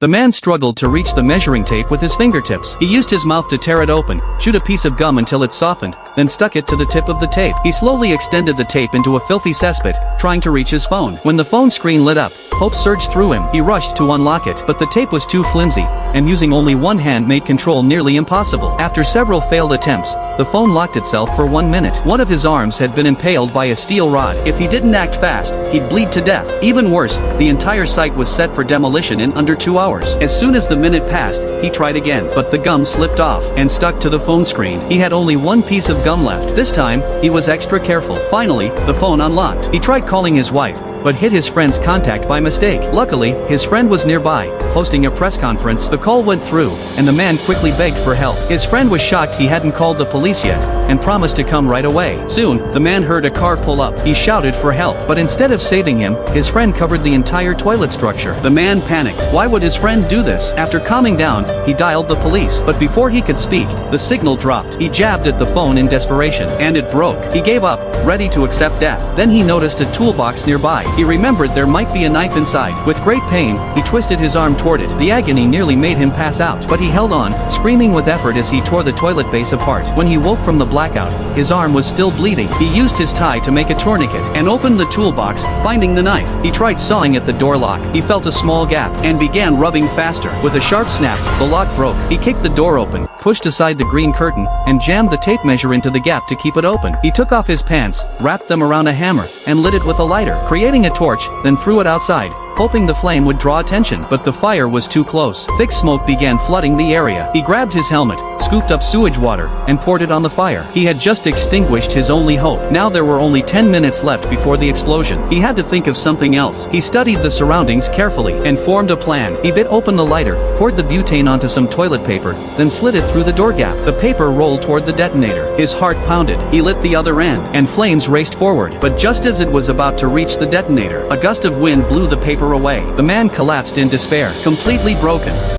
The man struggled to reach the measuring tape with his fingertips. He used his mouth to tear it open, chewed a piece of gum until it softened, then stuck it to the tip of the tape. He slowly extended the tape into a filthy cesspit, trying to reach his phone. When the phone screen lit up, hope surged through him. He rushed to unlock it, but the tape was too flimsy, and using only one hand made control nearly impossible. After several failed attempts, the phone locked itself for 1 minute. One of his arms had been impaled by a steel rod. If he didn't act fast, he'd bleed to death. Even worse, the entire site was set for demolition in under 2 hours. As soon as the minute passed, he tried again, but the gum slipped off and stuck to the phone screen. He had only one piece of gum left. This time, he was extra careful. Finally, the phone unlocked. He tried calling his wife, but hit his friend's contact by mistake. Luckily, his friend was nearby, hosting a press conference. The call went through, and the man quickly begged for help. His friend was shocked he hadn't called the police yet, and promised to come right away. Soon, the man heard a car pull up. He shouted for help, but instead of saving him, his friend covered the entire toilet structure. The man panicked. Why would his friend do this? After calming down, he dialed the police, but before he could speak, the signal dropped. He jabbed at the phone in desperation, and it broke. He gave up, ready to accept death. Then he noticed a toolbox nearby. He remembered there might be a knife inside. With great pain, he twisted his arm toward it. The agony nearly made him pass out, but he held on, screaming with effort as he tore the toilet base apart. When he woke from the blackout, his arm was still bleeding. He used his tie to make a tourniquet, and opened the toolbox, finding the knife. He tried sawing at the door lock. He felt a small gap, and began rubbing faster. With a sharp snap, the lock broke. He kicked the door open, pushed aside the green curtain, and jammed the tape measure into the gap to keep it open. He took off his pants, wrapped them around a hammer, and lit it with a lighter, creating a torch, then threw it outside, hoping the flame would draw attention, but the fire was too close. Thick smoke began flooding the area. He grabbed his helmet, scooped up sewage water, and poured it on the fire. He had just extinguished his only hope. Now there were only 10 minutes left before the explosion. He had to think of something else. He studied the surroundings carefully, and formed a plan. He bit open the lighter, poured the butane onto some toilet paper, then slid it through the door gap. The paper rolled toward the detonator. His heart pounded. He lit the other end, and flames raced forward. But just as it was about to reach the detonator, a gust of wind blew the paper away. The man collapsed in despair, completely broken.